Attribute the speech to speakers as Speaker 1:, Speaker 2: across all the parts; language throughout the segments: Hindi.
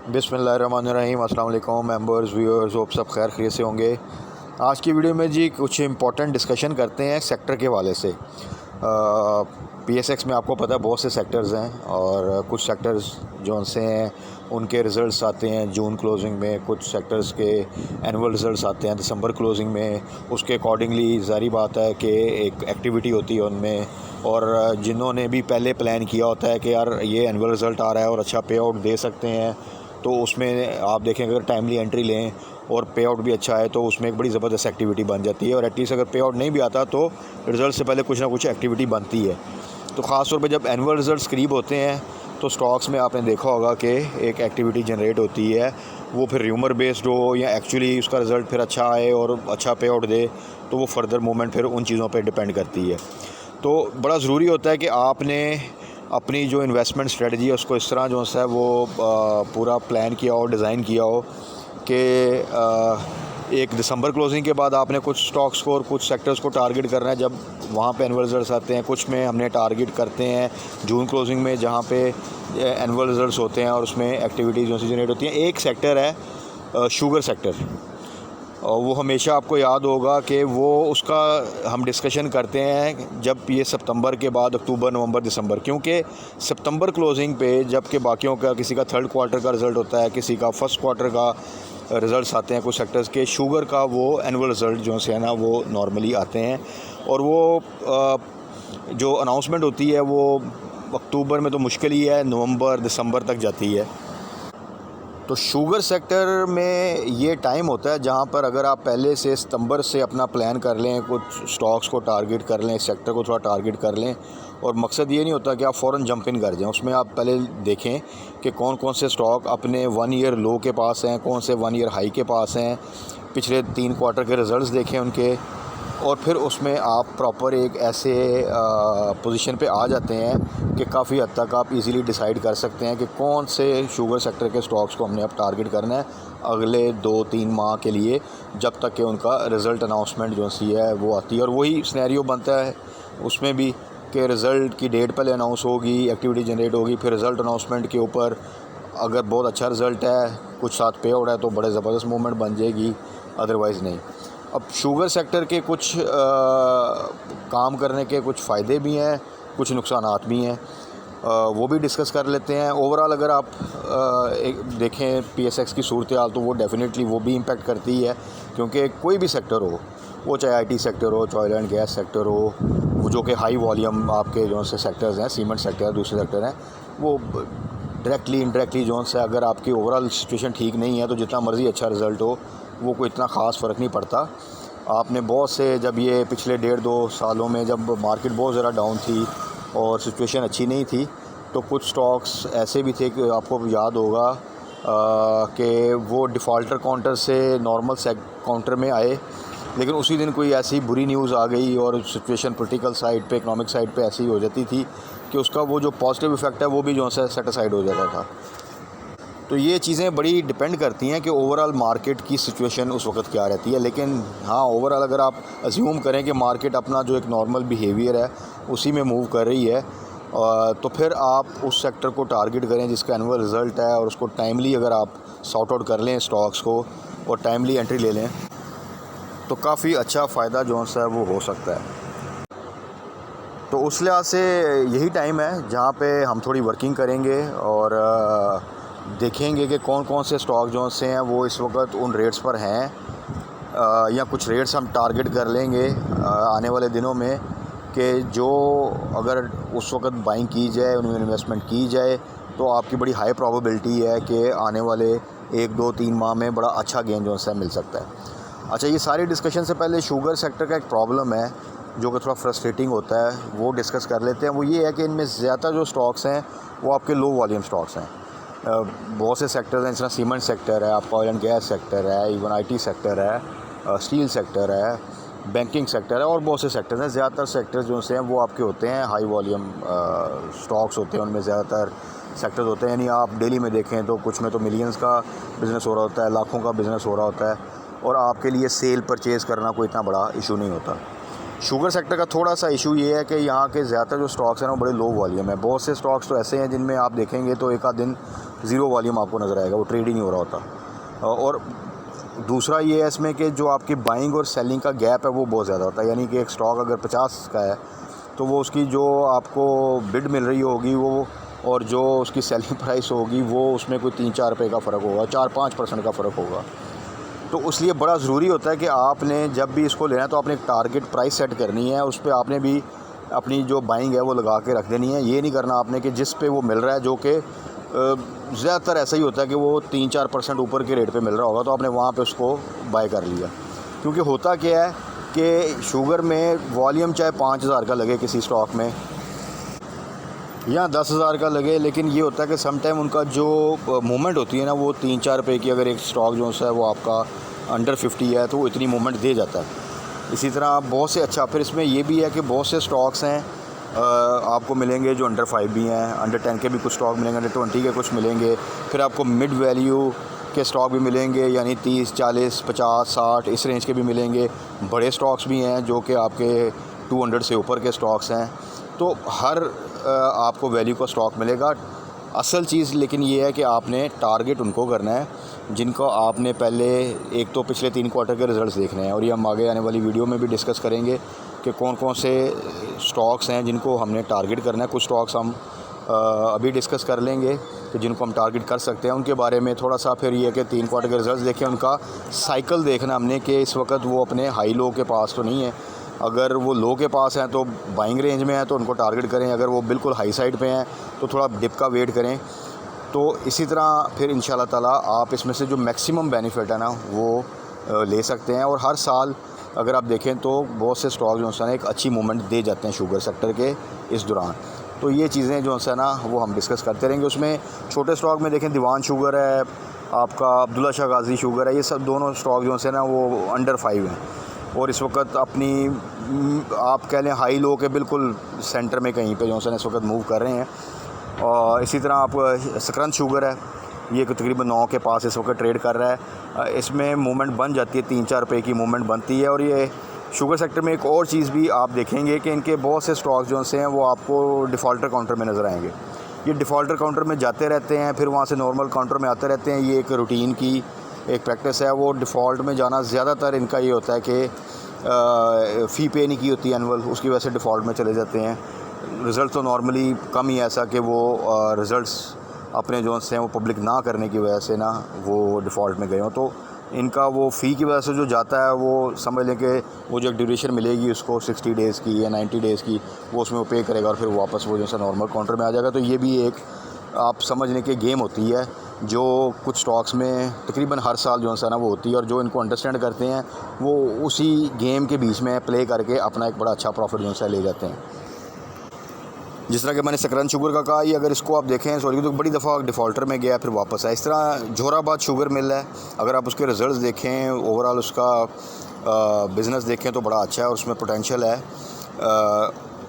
Speaker 1: बिस्मिल्लाहिर्रहमानिर्रहीम। अस्सलाम वालेकुम मेंबर्स, व्यूअर्स, होप सब खैर खैरियत से होंगे। आज की वीडियो में जी कुछ इंपॉर्टेंट डिस्कशन करते हैं सेक्टर के हवाले से। पीएसएक्स में आपको पता है बहुत से सेक्टर्स हैं और कुछ सेक्टर्स जो से हैं उनके रिज़ल्ट्स आते हैं जून क्लोजिंग में, कुछ सेक्टर्स के एनुअल रिज़ल्ट्स आते हैं दिसंबर क्लोजिंग में। उसके अकॉर्डिंगली ज़ाहिर बात है कि एक एक्टिविटी होती है उनमें, और जिन्होंने भी पहले प्लान किया होता है कि यार ये एनुअल रिज़ल्ट आ रहा है और अच्छा पे आउट दे सकते हैं, तो उसमें आप देखें अगर टाइमली एंट्री लें और पे आउट भी अच्छा है तो उसमें एक बड़ी ज़बरदस्त एक्टिविटी बन जाती है। और एटलीस्ट अगर पे आउट नहीं भी आता तो रिज़ल्ट से पहले कुछ ना कुछ एक्टिविटी बनती है। तो ख़ास तौर पे जब एनुअल रिज़ल्ट्स करीब होते हैं तो स्टॉक्स में आपने देखा होगा कि एक एक्टिविटी जनरेट होती है, वो फिर र्यूमर बेस्ड हो या एक्चुअली उसका रिज़ल्ट फिर अच्छा आए और अच्छा पे आउट दे, तो वो फर्दर मूवमेंट फिर उन चीज़ों पर डिपेंड करती है। तो बड़ा ज़रूरी होता है कि आपने अपनी जो इन्वेस्टमेंट स्ट्रेटजी है उसको इस तरह जो है वो पूरा प्लान किया हो, डिज़ाइन किया हो कि एक दिसंबर क्लोजिंग के बाद आपने कुछ स्टॉक्स को और कुछ सेक्टर्स को टारगेट करना है जब वहाँ पे एनुअल रिजल्ट्स आते हैं। कुछ में हमने टारगेट करते हैं जून क्लोजिंग में जहाँ पे एनुअल रिजल्ट्स होते हैं और उसमें एक्टिविटीज़ जो सी जनरेट होती हैं। एक सेक्टर है शुगर सेक्टर, और वो हमेशा आपको याद होगा कि वो उसका हम डिस्कशन करते हैं जब ये सितंबर के बाद अक्टूबर, नवंबर, दिसंबर, क्योंकि सितंबर क्लोजिंग पे जबकि बाकियों का किसी का थर्ड क्वार्टर का रिज़ल्ट होता है, किसी का फर्स्ट क्वार्टर का रिज़ल्ट्स आते हैं कुछ सेक्टर्स के, शुगर का वो एनुअल रिज़ल्ट जो है ना वो नॉर्मली आते हैं। और वो जो अनाउंसमेंट होती है वो अक्टूबर में तो मुश्किल ही है, नवंबर दिसंबर तक जाती है। तो शुगर सेक्टर में ये टाइम होता है जहाँ पर अगर आप पहले से सितंबर से अपना प्लान कर लें, कुछ स्टॉक्स को टारगेट कर लें, सेक्टर को थोड़ा टारगेट कर लें, और मकसद ये नहीं होता कि आप फ़ौरन जंप इन कर जाएं। उसमें आप पहले देखें कि कौन कौन से स्टॉक अपने 1 ईयर लो के पास हैं, कौन से 1 ईयर हाई के पास हैं, पिछले 3 क्वार्टर के रिज़ल्ट्स देखें उनके, और फिर उसमें आप प्रॉपर एक ऐसे पोजीशन पे आ जाते हैं कि काफ़ी हद तक आप इजीली डिसाइड कर सकते हैं कि कौन से शुगर सेक्टर के स्टॉक्स को हमने अब टारगेट करना है अगले 2-3 माह के लिए, जब तक कि उनका रिज़ल्ट अनाउंसमेंट जो सी है वो आती है। और वही सिनेरियो बनता है उसमें भी कि रिज़ल्ट की डेट पहले अनाउंस होगी, एक्टिविटी जनरेट होगी, फिर रिज़ल्ट अनाउंसमेंट के ऊपर अगर बहुत अच्छा रिज़ल्ट है, कुछ साथ पे आउट है, तो बड़े ज़बरदस्त मूवमेंट बन जाएगी, अदरवाइज़ नहीं। अब शुगर सेक्टर के कुछ काम करने के कुछ फ़ायदे भी हैं, कुछ नुकसानात भी हैं, वो भी डिस्कस कर लेते हैं। ओवरऑल अगर आप एक देखें पीएसएक्स की सूरत हाल, तो वो डेफिनेटली वो भी इम्पेक्ट करती है, क्योंकि कोई भी सेक्टर हो, वो चाहे आईटी सेक्टर हो, चाहे ऑयल एंड गैस सेक्टर हो, वो जो कि हाई वॉल्यूम आपके जो से सेक्टर्स हैं, सीमेंट सेक्टर है, दूसरे सेक्टर हैं, वो डायरेक्टली इनडायरेक्टली जो से अगर आपकी ओवरऑल सिचुएशन ठीक नहीं है तो जितना मर्ज़ी अच्छा रिज़ल्ट हो वो कोई इतना ख़ास फ़र्क नहीं पड़ता। आपने बहुत से जब ये पिछले 1.5-2 सालों में जब मार्केट बहुत ज़्यादा डाउन थी और सिचुएशन अच्छी नहीं थी, तो कुछ स्टॉक्स ऐसे भी थे कि आपको याद होगा कि वो डिफ़ॉल्टर काउंटर से नॉर्मल काउंटर में आए, लेकिन उसी दिन कोई ऐसी बुरी न्यूज़ आ गई और सिचुएशन पॉलिटिकल साइड पे, इकोनॉमिक साइड पे ऐसी हो जाती थी कि उसका वो जो पॉजिटिव इफ़ेक्ट है वो भी जो है सेट असाइड हो जाता था। तो ये चीज़ें बड़ी डिपेंड करती हैं कि ओवरऑल मार्केट की सिचुएशन उस वक्त क्या रहती है। लेकिन हाँ, ओवरऑल अगर आप अज्यूम करें कि मार्केट अपना जो एक नॉर्मल बिहेवियर है उसी में मूव कर रही है, तो फिर आप उस सेक्टर को टारगेट करें जिसका एनुअल रिज़ल्ट है, और उसको टाइमली अगर आप सॉर्ट आउट कर लें स्टॉक्स को और टाइमली एंट्री ले लें, तो काफ़ी अच्छा फ़ायदा जो है वो हो सकता है। तो उस लिहाज से यही टाइम है जहाँ पे हम थोड़ी वर्किंग करेंगे और देखेंगे कि कौन कौन से स्टॉक जो से हैं वो इस वक्त उन रेट्स पर हैं, या कुछ रेट्स हम टारगेट कर लेंगे आने वाले दिनों में कि जो अगर उस वक्त बाइंग की जाए, उनमें इन्वेस्टमेंट की जाए, तो आपकी बड़ी हाई प्रोबेबिलिटी है कि आने वाले 1-2-3 माह में बड़ा अच्छा गेन जो है मिल सकता है। अच्छा, ये सारी डिस्कशन से पहले शुगर सेक्टर का एक प्रॉब्लम है जो कि थोड़ा फ्रस्ट्रेटिंग होता है, वो डिस्कस कर लेते हैं। वो ये है कि इनमें ज़्यादा जो स्टॉक्स हैं वो आपके लो वॉल्यूम स्टॉक्स हैं। बहुत से सेक्टर्स हैं, जिस तरह सीमेंट सेक्टर है, आपका ऑयल एंड गैस सेक्टर है, इवन आईटी सेक्टर है, स्टील सेक्टर है, बैंकिंग सेक्टर है, और बहुत से सेक्टर्स हैं। ज़्यादातर सेक्टर्स जो से हैं वो आपके होते हैं हाई वॉल्यूम स्टॉक्स होते हैं, उनमें ज़्यादातर सेक्टर्स होते हैं। यानी आप डेली में देखें तो कुछ में तो मिलियंस का बिज़नेस हो रहा होता है, लाखों का बिज़नेस हो रहा होता है, और आपके लिए सेल परचेज़ करना कोई इतना बड़ा इशू नहीं होता। शुगर सेक्टर का थोड़ा सा इशू ये है कि यहाँ के ज़्यादातर जो स्टॉक्स हैं वो बड़े लो वॉल्यूम है। बहुत से स्टॉक्स तो ऐसे हैं जिनमें आप देखेंगे तो एक आध दिन ज़ीरो वॉल्यूम आपको नज़र आएगा, वो ट्रेड ही नहीं हो रहा होता। और दूसरा ये है इसमें कि जो आपकी बाइंग और सेलिंग का गैप है वो बहुत ज़्यादा होता है, यानी कि एक स्टॉक अगर 50 का है तो वो उसकी जो आपको बिड मिल रही होगी वो और जो उसकी सेलिंग प्राइस होगी वो उसमें कोई 3-4 रुपये का फ़र्क होगा, 4-5% का फ़र्क होगा। तो इसलिए बड़ा ज़रूरी होता है कि आपने जब भी इसको लेना है तो आपने एक टारगेट प्राइस सेट करनी है, उस पर आपने भी अपनी जो बाइंग है वो लगा के रख देनी है। ये नहीं करना आपने कि जिस पे वो मिल रहा है, जो कि ज़्यादातर ऐसा ही होता है कि वो 3-4% ऊपर के रेट पे मिल रहा होगा तो आपने वहाँ पे उसको बाय कर लिया। क्योंकि होता क्या है कि शुगर में वॉल्यूम चाहे 5,000 का लगे किसी स्टॉक में या 10,000 का लगे, लेकिन ये होता है कि सम टाइम उनका जो मूवमेंट होती है ना वो 3-4 रुपये की, अगर एक स्टॉक जो है वो आपका अंडर 50 है तो वो इतनी मूवमेंट दे जाता है। इसी तरह बहुत से अच्छा फिर इसमें ये भी है कि बहुत से स्टॉक्स हैं आपको मिलेंगे जो अंडर 5 भी हैं, अंडर 10 के भी कुछ स्टॉक मिलेंगे, अंडर 20 के कुछ मिलेंगे, फिर आपको मिड वैल्यू के स्टॉक भी मिलेंगे, यानी 30, 40, 50, 60 इस रेंज के भी मिलेंगे। बड़े स्टॉक्स भी हैं जो कि आपके 200 से ऊपर के स्टॉक्स हैं। तो हर आपको वैल्यू का स्टॉक मिलेगा। असल चीज़ लेकिन ये है कि आपने टारगेट उनको करना है जिनको आपने पहले एक तो पिछले 3 क्वार्टर के रिज़ल्ट्स देखने हैं, और ये हम आगे आने वाली वीडियो में भी डिस्कस करेंगे कि कौन कौन से स्टॉक्स हैं जिनको हमने टारगेट करना है। कुछ स्टॉक्स हम अभी डिस्कस कर लेंगे कि जिनको हम टारगेट कर सकते हैं उनके बारे में थोड़ा सा। फिर ये कि 3 क्वार्टर के रिज़ल्ट्स देखें, उनका साइकिल देखना हमने कि इस वक्त वो अपने हाई लो के पास तो नहीं है। अगर वो लो के पास हैं तो बाइंग रेंज में है तो उनको टारगेट करें, अगर वो बिल्कुल हाई साइड पे हैं तो थोड़ा डिप का वेट करें। तो इसी तरह फिर इंशाल्लाह ताला आप इसमें से जो मैक्सिमम बेनिफिट है ना वो ले सकते हैं। और हर साल अगर आप देखें तो बहुत से स्टॉक जो है एक अच्छी मूवमेंट दे जाते हैं शुगर सेक्टर के इस दौरान। तो ये चीज़ें जो है ना वो हम डिस्कस करते रहेंगे। उसमें छोटे स्टॉक में देखें दीवान शुगर है, आपका अब्दुल्ला शाह गाज़ी शुगर है, ये सब दोनों स्टॉक जो है ना वो अंडर 5 हैं और इस वक्त अपनी आप कह लें हाई लो के बिल्कुल सेंटर में कहीं पे जो है इस वक्त मूव कर रहे हैं। और इसी तरह आप सकरंद शुगर है, ये तकरीबन 9 के पास इस वक्त ट्रेड कर रहा है। इसमें मूवमेंट बन जाती है, 3-4 रुपये की मूवमेंट बनती है। और ये शुगर सेक्टर में एक और चीज़ भी आप देखेंगे कि इनके बहुत से स्टॉक्स जो हैं वो आपको डिफ़ॉल्टर काउंटर में नज़र आएंगे। ये डिफ़ॉल्टर काउंटर में जाते रहते हैं, फिर वहाँ से नॉर्मल काउंटर में आते रहते हैं। ये एक रूटीन की एक प्रैक्टिस है। वो डिफ़ॉल्ट में जाना ज़्यादातर इनका ये होता है कि फ़ी पे नहीं की होती एनुअल, उसकी वजह से डिफ़ॉल्ट में चले जाते हैं। रिज़ल्ट तो नॉर्मली कम ही ऐसा कि वो रिज़ल्ट्स अपने जो हैं वो पब्लिक ना करने की वजह से ना वो डिफ़ॉल्ट में गए हों। तो इनका वो फ़ी की वजह से जो जाता है वो समझ लें कि वो जो ड्यूरेशन मिलेगी उसको 60 डेज़ की या 90 डेज़ की वो उसमें वो पे करेगा और फिर वापस वो जो है नॉर्मल काउंटर में आ जाएगा। तो ये भी एक आप समझ लें कि गेम होती है जो कुछ स्टॉक्स में तकरीबन हर साल जो है ना वो होती है। और जो इनको अंडरस्टैंड करते हैं वो उसी गेम के बीच में प्ले करके अपना एक बड़ा अच्छा प्रॉफिट जो है ले जाते हैं। जिस तरह कि मैंने सकरंद शुगर का कहा, ये अगर इसको आप देखें सॉरी तो बड़ी दफ़ा डिफ़ॉल्टर में गया फिर वापस आया। इस तरह जोहराबाद शुगर मिल है, अगर आप उसके रिज़ल्ट्स देखें, ओवरऑल उसका बिज़नेस देखें तो बड़ा अच्छा है और उसमें पोटेंशियल है।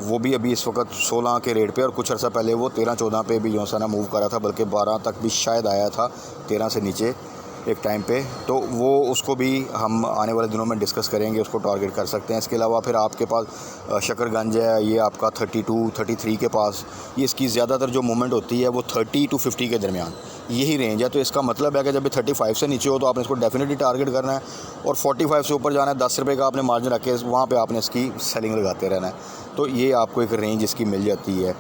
Speaker 1: वो भी अभी इस वक्त 16 के रेट पे और कुछ अर्सा पहले वो 13-14 पे भी जो है ना मूव कर रहा था, बल्कि 12 तक भी शायद आया था, 13 से नीचे एक टाइम पे। तो वो उसको भी हम आने वाले दिनों में डिस्कस करेंगे, उसको टारगेट कर सकते हैं। इसके अलावा फिर आपके पास शकरगंज है, ये आपका 32-33 के पास, ये इसकी ज़्यादातर जो मूवमेंट होती है वो 30 to 50 के दरमियान यही रेंज है। तो इसका मतलब है कि जब भी 35 से नीचे हो तो आपने इसको डेफिनेटली टारगेट करना है और 45 से ऊपर जाना है, 10 रुपये का आपने मार्जिन रख के वहाँ पर आपने इसकी सेलिंग लगाते रहना है। तो ये आपको एक रेंज इसकी मिल जाती है।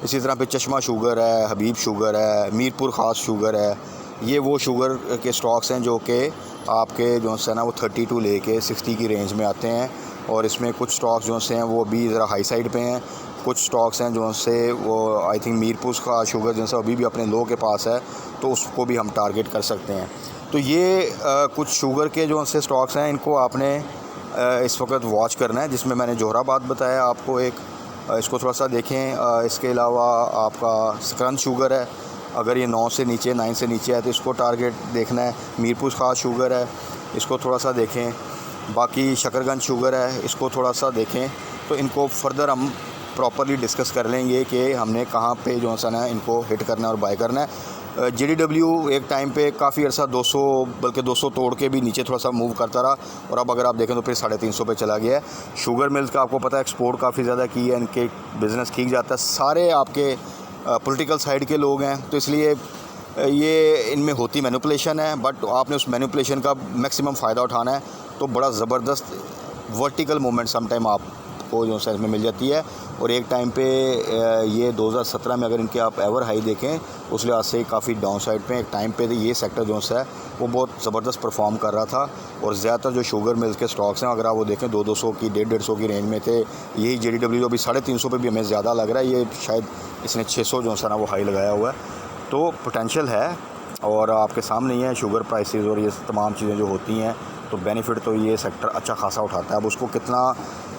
Speaker 1: इसी तरह फिर चश्मा शुगर है, हबीब शुगर है, मीरपुर ख़ास शुगर है, ये वो शुगर के स्टॉक्स हैं जो कि आपके जो है ना वो 32 लेके 60 की रेंज में आते हैं। और इसमें कुछ स्टॉक्स जो हैं वो भी ज़रा हाई साइड पे हैं, कुछ स्टॉक्स हैं जो से वो आई थिंक मीरपुर का शुगर जो है अभी भी अपने लो के पास है, तो उसको भी हम टारगेट कर सकते हैं। तो ये कुछ शुगर के जो से स्टॉक्स हैं, इनको आपने इस वक्त वॉच करना है, जिसमें मैंने जोहराबाद बताया आपको एक, इसको थोड़ा सा देखें। इसके अलावा आपका सकरंद शुगर है, अगर ये 9 से नीचे 9 से नीचे है तो इसको टारगेट देखना है। मीरपुर ख़ास शुगर है, इसको थोड़ा सा देखें। बाकी शकरगंज शुगर है, इसको थोड़ा सा देखें। तो इनको फर्दर हम प्रॉपरली डिस्कस कर लेंगे कि हमने कहाँ पे जो है ना इनको हिट करना है और बाय करना है। JDW एक टाइम पे काफ़ी अर्सा 200 बल्कि 200 तोड़ के भी नीचे थोड़ा सा मूव करता रहा और अब अगर आप देखें तो फिर 350 पे चला गया है। शुगर मिल्स का आपको पता है एक्सपोर्ट काफ़ी ज़्यादा की है, इनके बिज़नेस ठीक जाता है। सारे आपके पॉलिटिकल साइड के लोग हैं, तो इसलिए ये इनमें होती मैनिपुलेशन है, बट आपने उस मैनिपुलेशन का मैक्सिमम फ़ायदा उठाना है। तो बड़ा ज़बरदस्त वर्टिकल मूवमेंट सम टाइम आपको जो है इसमें मिल जाती है। और एक टाइम पे ये 2017 में अगर इनके आप एवर हाई देखें उस लिहाज से काफ़ी डाउन साइड पे एक टाइम पे ये सेक्टर जो है वो बहुत ज़बरदस्त परफॉर्म कर रहा था। और ज़्यादातर जो शुगर मिल्स के स्टॉक्स हैं अगर आप वो देखें 200 की 150 की रेंज में थे। यही JDW जो अभी 350 पे भी हमें ज़्यादा लग रहा है, ये शायद इसने 600 जो है ना वो हाई लगाया हुआ है। तो पोटेंशियल है और आपके सामने ही है शुगर प्राइसेस और ये तमाम चीज़ें जो होती हैं, तो बेनिफिट तो ये सेक्टर अच्छा खासा उठाता है। अब उसको कितना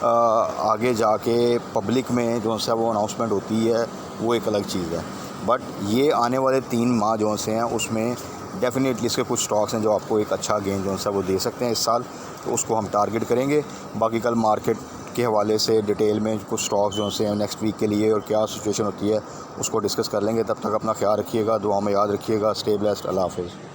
Speaker 1: आगे जाके पब्लिक में जो है वो अनाउंसमेंट होती है वो एक अलग चीज़ है। बट ये आने वाले 3 माह जो से हैं उसमें डेफिनेटली इसके कुछ स्टॉक्स हैं जो आपको एक अच्छा गेन जो है वो दे सकते हैं इस साल, तो उसको हम टारगेट करेंगे। बाकी कल मार्केट के हवाले से डिटेल में कुछ स्टॉक्स जो से नेक्स्ट वीक के लिए और क्या सिचुएशन होती है उसको डिस्कस कर लेंगे। तब तक अपना ख्याल रखिएगा, दुआ में याद रखिएगा। Stay blessed. अल्लाह हाफ़िज़।